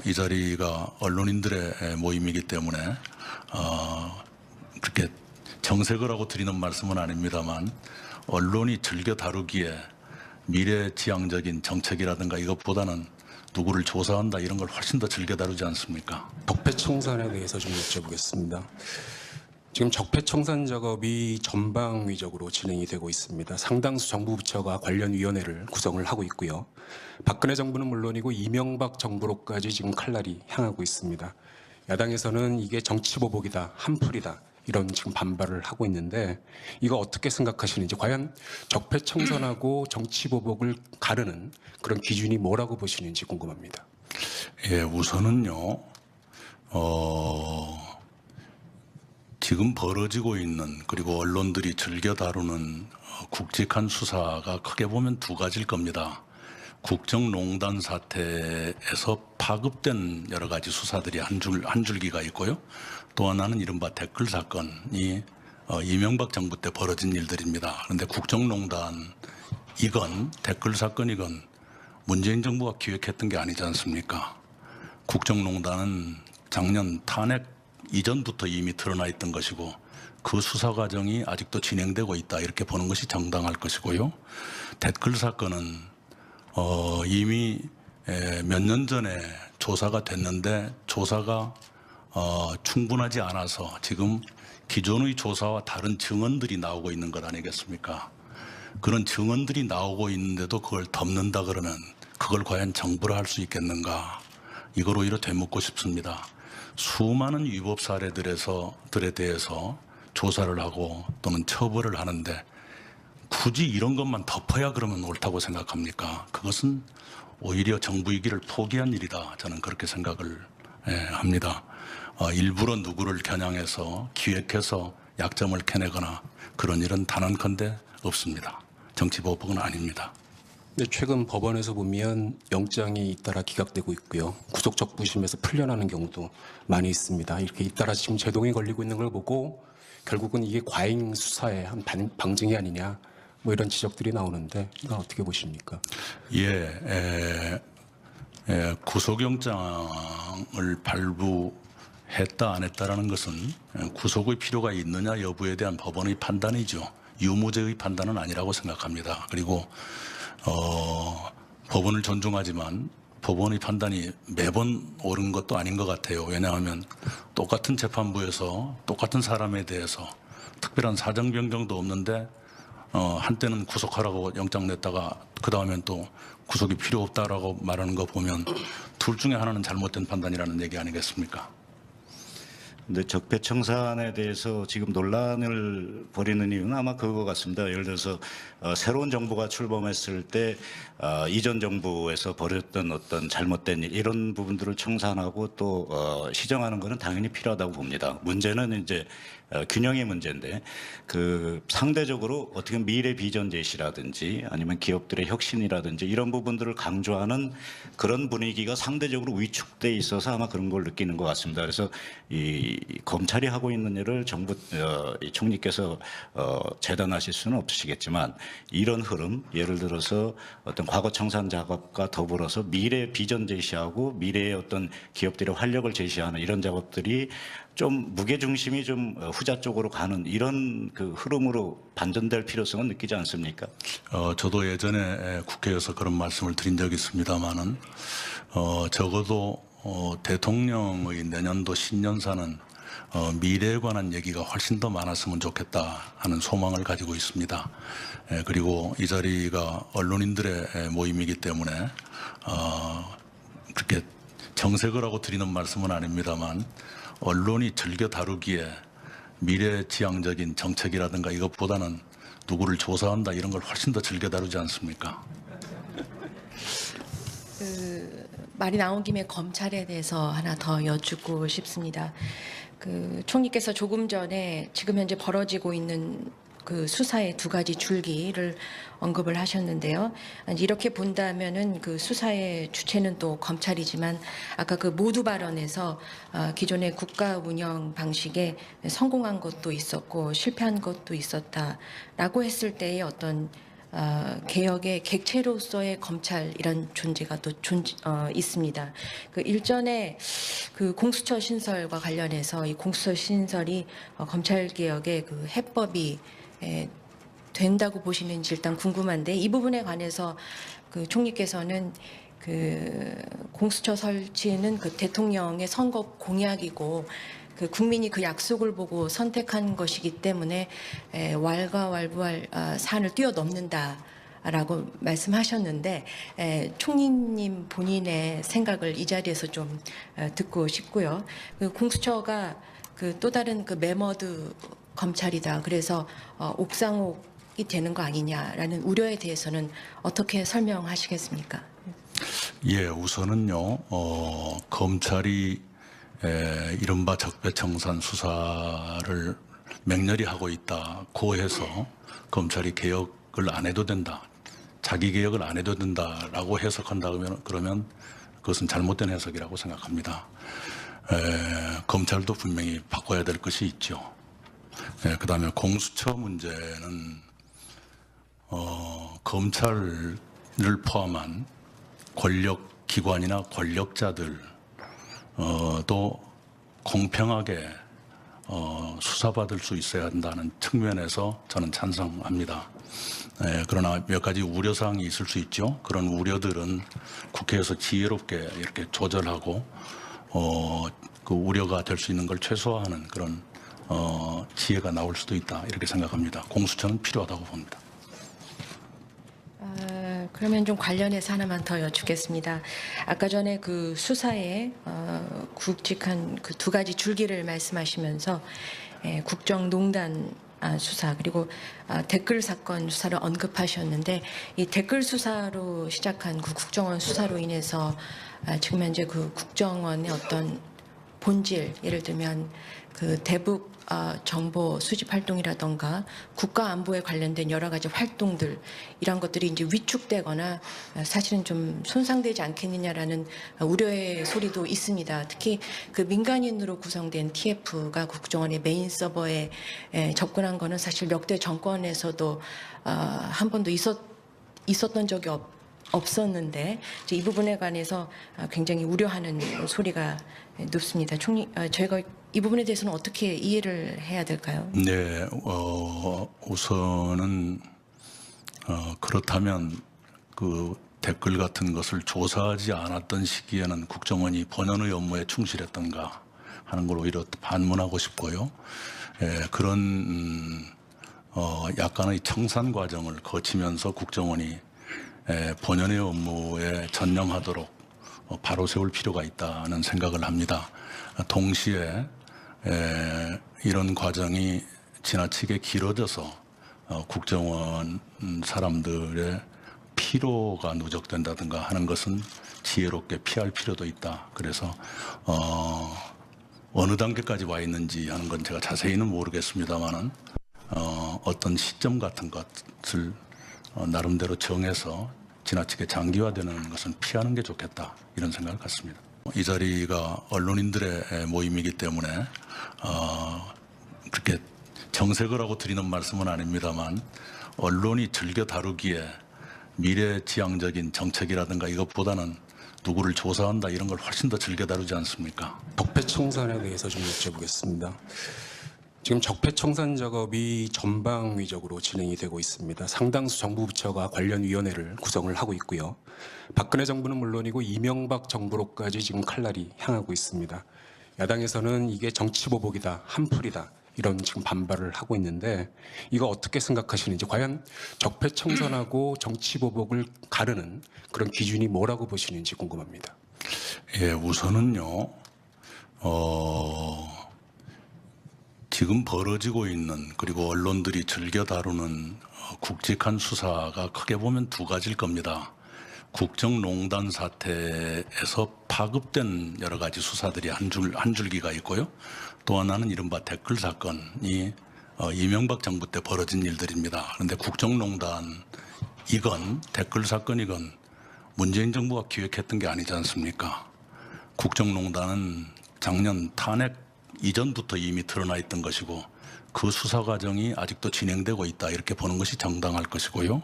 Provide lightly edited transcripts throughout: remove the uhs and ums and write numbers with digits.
이 자리가 언론인들의 모임이기 때문에 그렇게 정색을 하고 드리는 말씀은 아닙니다만 언론이 즐겨 다루기에 미래지향적인 정책이라든가 이것보다는 누구를 조사한다 이런 걸 훨씬 더 즐겨 다루지 않습니까? 적폐청산에 대해서 좀 여쭤보겠습니다. 지금 적폐청산 작업이 전방위적으로 진행이 되고 있습니다. 상당수 정부 부처가 관련 위원회를 구성을 하고 있고요. 박근혜 정부는 물론이고 이명박 정부로까지 지금 칼날이 향하고 있습니다. 야당에서는 이게 정치보복이다, 한풀이다 이런 지금 반발을 하고 있는데 이거 어떻게 생각하시는지, 과연 적폐청산하고 정치보복을 가르는 그런 기준이 뭐라고 보시는지 궁금합니다. 예, 우선은요. 지금 벌어지고 있는 그리고 언론들이 즐겨 다루는 굵직한 수사가 크게 보면 두 가지일 겁니다. 국정농단 사태에서 파급된 여러 가지 수사들이 한 줄기가 있고요. 또 하나는 이른바 댓글 사건이 이명박 정부 때 벌어진 일들입니다. 그런데 국정농단이건 댓글 사건이건 문재인 정부가 기획했던 게 아니지 않습니까? 국정농단은 작년 탄핵 이전부터 이미 드러나 있던 것이고 그 수사 과정이 아직도 진행되고 있다 이렇게 보는 것이 정당할 것이고요. 댓글 사건은 이미 몇 년 전에 조사가 됐는데 조사가 충분하지 않아서 지금 기존의 조사와 다른 증언들이 나오고 있는 것 아니겠습니까? 그런 증언들이 나오고 있는데도 그걸 덮는다 그러면 그걸 과연 정부로 할 수 있겠는가? 이걸 오히려 되묻고 싶습니다. 수많은 위법 사례들에 대해서 조사를 하고 또는 처벌을 하는데 굳이 이런 것만 덮어야 그러면 옳다고 생각합니까? 그것은 오히려 정부이기를 포기한 일이다. 저는 그렇게 생각을 합니다. 일부러 누구를 겨냥해서 기획해서 약점을 캐내거나 그런 일은 단언컨대 없습니다. 정치보복은 아닙니다. 네, 최근 법원에서 보면 영장이 잇따라 기각되고 있고요. 구속적부심에서 풀려나는 경우도 많이 있습니다. 이렇게 잇따라 지금 제동이 걸리고 있는 걸 보고 결국은 이게 과잉 수사의 한 방증이 아니냐 뭐 이런 지적들이 나오는데 이건 어떻게 보십니까? 구속영장을 발부했다 안 했다라는 것은 구속의 필요가 있느냐 여부에 대한 법원의 판단이죠. 유무죄의 판단은 아니라고 생각합니다. 그리고 법원을 존중하지만 법원의 판단이 매번 옳은 것도 아닌 것 같아요. 왜냐하면 똑같은 재판부에서 똑같은 사람에 대해서 특별한 사정 변경도 없는데 한때는 구속하라고 영장 냈다가 그 다음엔 또 구속이 필요 없다라고 말하는 거 보면 둘 중에 하나는 잘못된 판단이라는 얘기 아니겠습니까? 근데 적폐청산에 대해서 지금 논란을 벌이는 이유는 아마 그거 같습니다. 예를 들어서 새로운 정부가 출범했을 때 이전 정부에서 벌였던 어떤 잘못된 일 이런 부분들을 청산하고 또 시정하는 것은 당연히 필요하다고 봅니다. 문제는 이제 균형의 문제인데 그 상대적으로 어떻게 미래 비전 제시라든지 아니면 기업들의 혁신이라든지 이런 부분들을 강조하는 그런 분위기가 상대적으로 위축돼 있어서 아마 그런 걸 느끼는 것 같습니다. 그래서 이 검찰이 하고 있는 일을 정부 이 총리께서 재단하실 수는 없으시겠지만 이런 흐름, 예를 들어서 어떤 과거 청산 작업과 더불어서 미래 비전 제시하고 미래의 어떤 기업들의 활력을 제시하는 이런 작업들이 좀 무게 중심이 좀 후자 쪽으로 가는 이런 그 흐름으로 반전될 필요성은 느끼지 않습니까? 저도 예전에 국회에서 그런 말씀을 드린 적이 있습니다만은 적어도 대통령의 내년도 신년사는 미래에 관한 얘기가 훨씬 더 많았으면 좋겠다 하는 소망을 가지고 있습니다. 그리고 이 자리가 언론인들의 모임이기 때문에 그렇게 정색을 하고 드리는 말씀은 아닙니다만 언론이 즐겨 다루기에 미래지향적인 정책이라든가 이것보다는 누구를 조사한다 이런 걸 훨씬 더 즐겨 다루지 않습니까? 말이 나온 김에 검찰에 대해서 하나 더 여쭙고 싶습니다. 총리께서 조금 전에 지금 현재 벌어지고 있는 그 수사의 두 가지 줄기를 언급을 하셨는데요. 이렇게 본다면은 그 수사의 주체는 또 검찰이지만 아까 그 모두 발언에서 기존의 국가 운영 방식에 성공한 것도 있었고 실패한 것도 있었다라고 했을 때의 어떤 개혁의 객체로서의 검찰이란 존재가 또 있습니다. 그 일전에 그 공수처 신설과 관련해서 이 공수처 신설이 검찰 개혁의 그 해법이 된다고 보시는지 일단 궁금한데, 이 부분에 관해서 그 총리께서는 그 공수처 설치는 그 대통령의 선거 공약이고 그 국민이 그 약속을 보고 선택한 것이기 때문에 왈가왈부할 사안을 뛰어넘는다라고 말씀하셨는데, 총리님 본인의 생각을 이 자리에서 좀 듣고 싶고요. 그 공수처가 그 또 다른 그 메머드 검찰이다, 그래서 옥상옥이 되는 거 아니냐라는 우려에 대해서는 어떻게 설명하시겠습니까? 예, 우선은요, 검찰이 이른바 적폐청산 수사를 맹렬히 하고 있다고 해서 검찰이 개혁을 안 해도 된다, 자기 개혁을 안 해도 된다라고 해석한다 그러면 그것은 잘못된 해석이라고 생각합니다. 검찰도 분명히 바꿔야 될 것이 있죠. 그다음에 공수처 문제는 검찰을 포함한 권력 기관이나 권력자들 또 공평하게 수사받을 수 있어야 한다는 측면에서 저는 찬성합니다. 그러나 몇 가지 우려사항이 있을 수 있죠. 그런 우려들은 국회에서 지혜롭게 이렇게 조절하고 그 우려가 될 수 있는 걸 최소화하는 그런 지혜가 나올 수도 있다, 이렇게 생각합니다. 공수처는 필요하다고 봅니다. 그러면 좀 관련해서 하나만 더 여쭙겠습니다. 아까 전에 그 수사에 굵직한 그 두 가지 줄기를 말씀하시면서 국정농단 수사, 그리고 댓글 사건 수사를 언급하셨는데, 이 댓글 수사로 시작한 그 국정원 수사로 인해서 지금 현재 그 국정원의 어떤 본질, 예를 들면 그 대북 정보 수집 활동이라던가 국가 안보에 관련된 여러 가지 활동들, 이런 것들이 이제 위축되거나 사실은 좀 손상되지 않겠느냐라는 우려의 소리도 있습니다. 특히 그 민간인으로 구성된 TF가 국정원의 메인 서버에 접근한 거는 사실 역대 정권에서도 한 번도 있었던 적이 없었는데, 이 부분에 관해서 굉장히 우려하는 소리가 높습니다. 총리, 저희가 이 부분에 대해서는 어떻게 이해를 해야 될까요? 네, 우선은 그렇다면 그 댓글 같은 것을 조사하지 않았던 시기에는 국정원이 본연의 업무에 충실했던가 하는 걸 오히려 반문하고 싶고요. 그런 약간의 청산 과정을 거치면서 국정원이 본연의 업무에 전념하도록 바로 세울 필요가 있다는 생각을 합니다. 동시에 이런 과정이 지나치게 길어져서 국정원 사람들의 피로가 누적된다든가 하는 것은 지혜롭게 피할 필요도 있다. 그래서 어느 단계까지 와 있는지 하는 건 제가 자세히는 모르겠습니다만은 어떤 시점 같은 것을 나름대로 정해서 지나치게 장기화되는 것은 피하는 게 좋겠다, 이런 생각을 갖습니다. 이 자리가 언론인들의 모임이기 때문에 그렇게 정색을 하고 드리는 말씀은 아닙니다만, 언론이 즐겨 다루기에 미래지향적인 정책이라든가 이것보다는 누구를 조사한다 이런 걸 훨씬 더 즐겨 다루지 않습니까? 적폐청산에 대해서 좀 여쭤보겠습니다. 지금 적폐청산 작업이 전방위적으로 진행이 되고 있습니다. 상당수 정부 부처가 관련 위원회를 구성을 하고 있고요. 박근혜 정부는 물론이고 이명박 정부로까지 지금 칼날이 향하고 있습니다. 야당에서는 이게 정치보복이다, 한풀이다, 이런 지금 반발을 하고 있는데, 이거 어떻게 생각하시는지, 과연 적폐청산하고 정치보복을 가르는 그런 기준이 뭐라고 보시는지 궁금합니다. 예, 우선은요, 지금 벌어지고 있는, 그리고 언론들이 즐겨 다루는 굵직한 수사가 크게 보면 두 가지일 겁니다. 국정농단 사태에서 파급된 여러 가지 수사들이 한 줄기가 있고요. 또 하나는 이른바 댓글 사건이 이명박 정부 때 벌어진 일들입니다. 그런데 국정농단 이건 댓글 사건이건 문재인 정부가 기획했던 게 아니지 않습니까? 국정농단은 작년 탄핵 이전부터 이미 드러나 있던 것이고, 그 수사 과정이 아직도 진행되고 있다 이렇게 보는 것이 정당할 것이고요.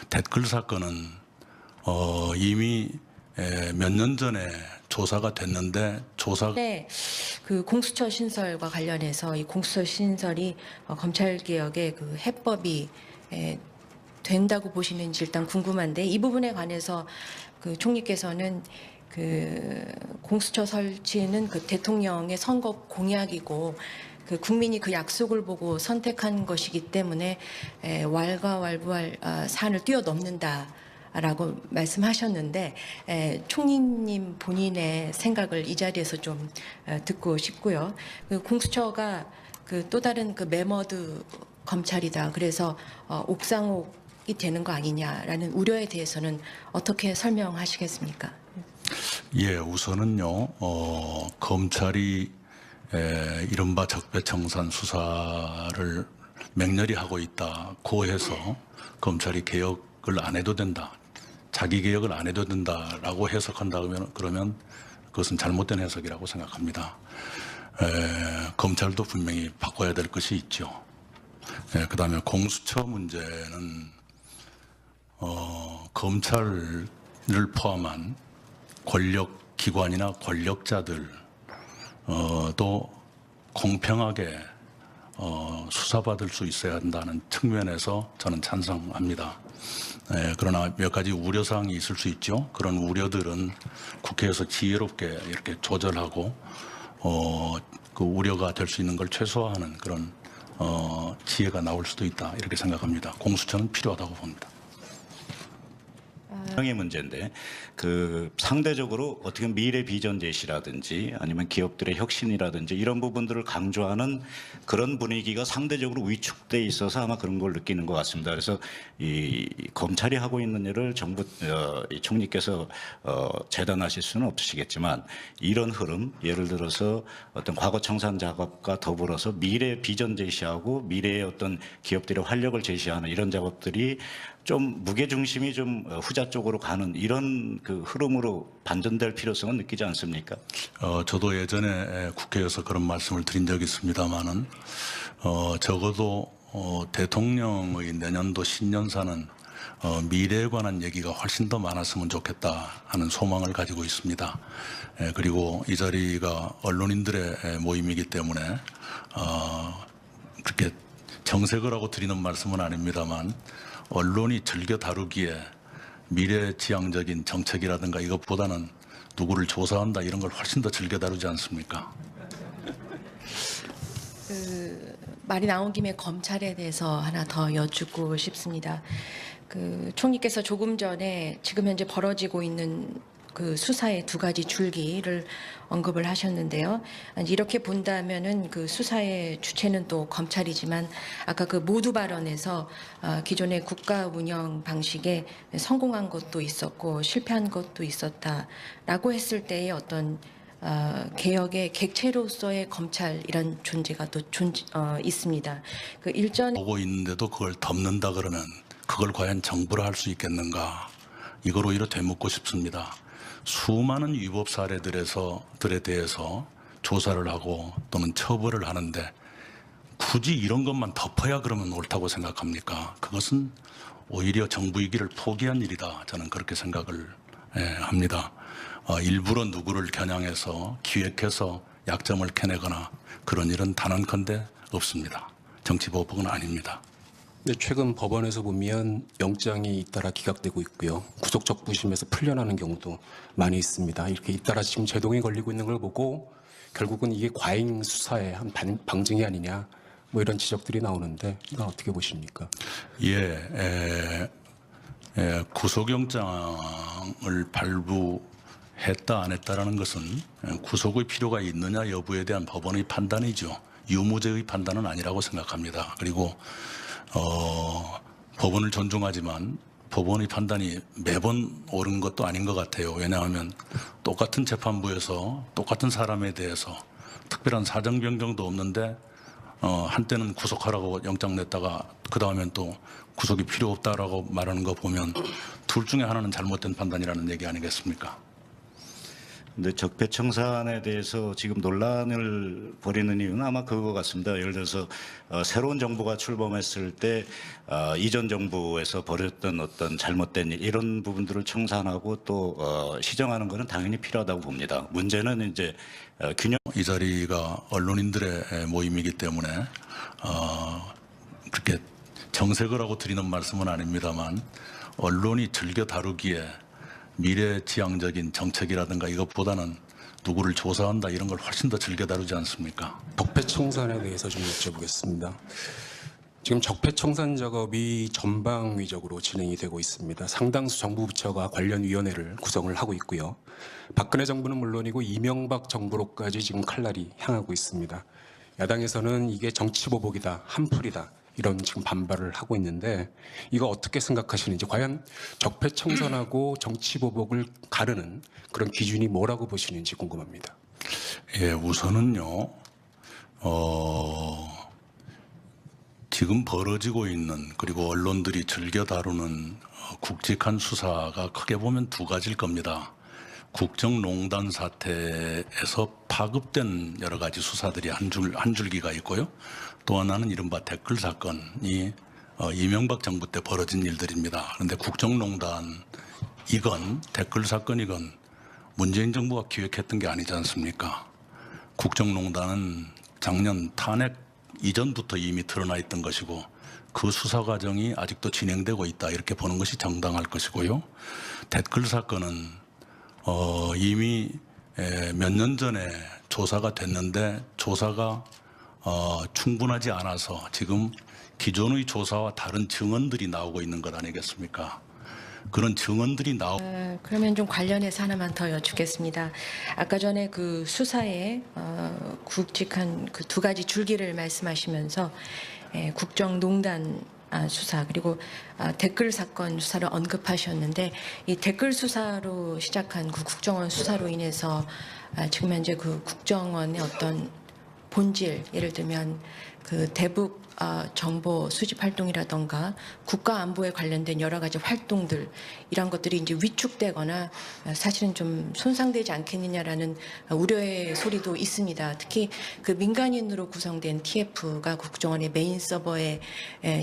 댓글 사건은 이미 몇 년 전에 조사가 됐는데 네, 그 공수처 신설과 관련해서 이 공수처 신설이 검찰 개혁의 그 해법이 된다고 보시는지 일단 궁금한데 이 부분에 관해서 그 총리께서는 그 공수처 설치는 그 대통령의 선거 공약이고 그 국민이 그 약속을 보고 선택한 것이기 때문에 왈가왈부할 사안을 뛰어넘는다라고 말씀하셨는데 총리님 본인의 생각을 이 자리에서 좀 듣고 싶고요. 그 공수처가 그 또 다른 그 메머드 검찰이다. 그래서 옥상옥이 되는 거 아니냐라는 우려에 대해서는 어떻게 설명하시겠습니까? 예, 우선은요, 검찰이 이른바 적폐청산 수사를 맹렬히 하고 있다고 해서 검찰이 개혁을 안 해도 된다, 자기 개혁을 안 해도 된다라고 해석한다 그러면 그것은 잘못된 해석이라고 생각합니다. 검찰도 분명히 바꿔야 될 것이 있죠. 그다음에 공수처 문제는 검찰을 포함한 권력 기관이나 권력자들 또 공평하게 수사받을 수 있어야 한다는 측면에서 저는 찬성합니다. 그러나 몇 가지 우려사항이 있을 수 있죠. 그런 우려들은 국회에서 지혜롭게 이렇게 조절하고 그 우려가 될 수 있는 걸 최소화하는 그런 지혜가 나올 수도 있다 이렇게 생각합니다. 공수처는 필요하다고 봅니다. 의 문제인데 그 상대적으로 어떻게 미래 비전 제시라든지 아니면 기업들의 혁신이라든지 이런 부분들을 강조하는 그런 분위기가 상대적으로 위축돼 있어서 아마 그런 걸 느끼는 것 같습니다. 그래서 이 검찰이 하고 있는 일을 정부 이 총리께서 재단하실 수는 없으시겠지만 이런 흐름, 예를 들어서 어떤 과거 청산 작업과 더불어서 미래 비전 제시하고 미래의 어떤 기업들의 활력을 제시하는 이런 작업들이 좀 무게 중심이 좀 후자 쪽으로 가는 이런 그 흐름으로 반전될 필요성은 느끼지 않습니까? 저도 예전에 국회에서 그런 말씀을 드린 적이 있습니다만은 적어도 대통령의 내년도 신년사는 미래에 관한 얘기가 훨씬 더 많았으면 좋겠다 하는 소망을 가지고 있습니다. 그리고 이 자리가 언론인들의 모임이기 때문에 그렇게 정색을 하고 드리는 말씀은 아닙니다만 언론이 즐겨 다루기에 미래지향적인 정책이라든가 이것보다는 누구를 조사한다 이런 걸 훨씬 더 즐겨 다루지 않습니까? 그 말이 나온 김에 검찰에 대해서 하나 더 여쭙고 싶습니다. 그 총리께서 조금 전에 지금 현재 벌어지고 있는 그 수사의 두 가지 줄기를 언급을 하셨는데요. 이렇게 본다면은 그 수사의 주체는 또 검찰이지만 아까 그 모두 발언에서 기존의 국가 운영 방식에 성공한 것도 있었고 실패한 것도 있었다라고 했을 때의 어떤 개혁의 객체로서의 검찰이란 존재가 또 있습니다. 그 일전 보고 있는데도 그걸 덮는다 그러면 그걸 과연 정부라 할 수 있겠는가? 이걸 오히려 되묻고 싶습니다. 수많은 위법 사례들에 대해서 조사를 하고 또는 처벌을 하는데 굳이 이런 것만 덮어야 그러면 옳다고 생각합니까? 그것은 오히려 정부이기를 포기한 일이다. 저는 그렇게 생각을 합니다. 일부러 누구를 겨냥해서 기획해서 약점을 캐내거나 그런 일은 단언컨대 없습니다. 정치보복은 아닙니다. 네, 최근 법원에서 보면 영장이 잇따라 기각되고 있고요. 구속적 부심에서 풀려나는 경우도 많이 있습니다. 이렇게 잇따라 지금 제동이 걸리고 있는 걸 보고 결국은 이게 과잉 수사의 한 방증이 아니냐 뭐 이런 지적들이 나오는데 이건 어떻게 보십니까? 구속영장을 발부했다 안 했다라는 것은 구속의 필요가 있느냐 여부에 대한 법원의 판단이죠. 유무죄의 판단은 아니라고 생각합니다. 그리고 법원을 존중하지만 법원의 판단이 매번 옳은 것도 아닌 것 같아요. 왜냐하면 똑같은 재판부에서 똑같은 사람에 대해서 특별한 사정 변경도 없는데 한때는 구속하라고 영장 냈다가 그 다음엔 또 구속이 필요 없다라고 말하는 거 보면 둘 중에 하나는 잘못된 판단이라는 얘기 아니겠습니까? 근데 적폐청산에 대해서 지금 논란을 벌이는 이유는 아마 그거 같습니다. 예를 들어서 새로운 정부가 출범했을 때 이전 정부에서 벌였던 어떤 잘못된 일 이런 부분들을 청산하고 또 시정하는 것은 당연히 필요하다고 봅니다. 문제는 이제 균형. 이 자리가 언론인들의 모임이기 때문에 그렇게 정색을 하고 드리는 말씀은 아닙니다만 언론이 즐겨 다루기에 미래지향적인 정책이라든가 이것보다는 누구를 조사한다 이런 걸 훨씬 더 즐겨 다루지 않습니까? 적폐청산에 대해서 좀 여쭤보겠습니다. 지금 적폐청산 작업이 전방위적으로 진행이 되고 있습니다. 상당수 정부 부처가 관련 위원회를 구성을 하고 있고요. 박근혜 정부는 물론이고 이명박 정부로까지 지금 칼날이 향하고 있습니다. 야당에서는 이게 정치보복이다, 한풀이다 이런 지금 반발을 하고 있는데 이거 어떻게 생각하시는지, 과연 적폐청산하고 정치보복을 가르는 그런 기준이 뭐라고 보시는지 궁금합니다. 예, 우선은요, 지금 벌어지고 있는 그리고 언론들이 즐겨 다루는 굵직한 수사가 크게 보면 두 가지일 겁니다. 국정농단 사태에서 파급된 여러 가지 수사들이 한 줄기가 있고요. 또 하나는 이른바 댓글 사건이 이명박 정부 때 벌어진 일들입니다. 그런데 국정농단이건 댓글 사건이건 문재인 정부가 기획했던 게 아니지 않습니까? 국정농단은 작년 탄핵 이전부터 이미 드러나 있던 것이고 그 수사 과정이 아직도 진행되고 있다 이렇게 보는 것이 정당할 것이고요. 댓글 사건은 이미 몇 년 전에 조사가 됐는데 조사가 충분하지 않아서 지금 기존의 조사와 다른 증언들이 나오고 있는 것 아니겠습니까? 그런 증언들이 그러면 좀 관련해서 하나만 더 여쭙겠습니다. 아까 전에 그 수사에 굵직한 그 두 가지 줄기를 말씀하시면서 국정농단 수사 그리고 댓글 사건 수사를 언급하셨는데 이 댓글 수사로 시작한 그 국정원 수사로 인해서 지금 현재 그 국정원의 어떤 본질, 예를 들면 그 대북 정보 수집 활동이라던가 국가 안보에 관련된 여러 가지 활동들 이런 것들이 이제 위축되거나 사실은 좀 손상되지 않겠느냐라는 우려의 소리도 있습니다. 특히 그 민간인으로 구성된 TF가 국정원의 메인 서버에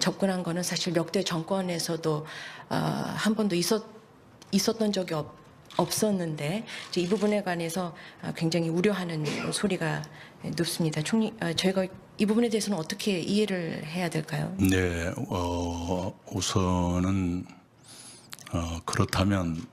접근한 거는 사실 역대 정권에서도 한 번도 있었던 적이 없었는데 이 부분에 관해서 굉장히 우려하는 소리가 높습니다. 총리, 저희가 이 부분에 대해서는 어떻게 이해를 해야 될까요? 네, 우선은 그렇다면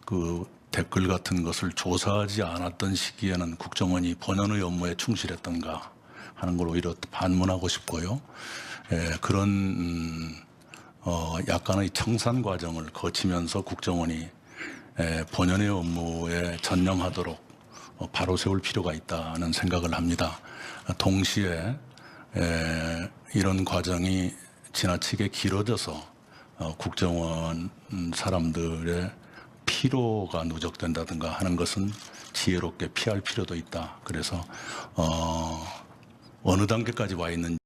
그 댓글 같은 것을 조사하지 않았던 시기에는 국정원이 본연의 업무에 충실했던가 하는 걸 오히려 반문하고 싶고요. 그런 약간의 청산 과정을 거치면서 국정원이 본연의 업무에 전념하도록 바로 세울 필요가 있다는 생각을 합니다. 동시에 이런 과정이 지나치게 길어져서 국정원 사람들의 피로가 누적된다든가 하는 것은 지혜롭게 피할 필요도 있다. 그래서 어느 단계까지 와 있는지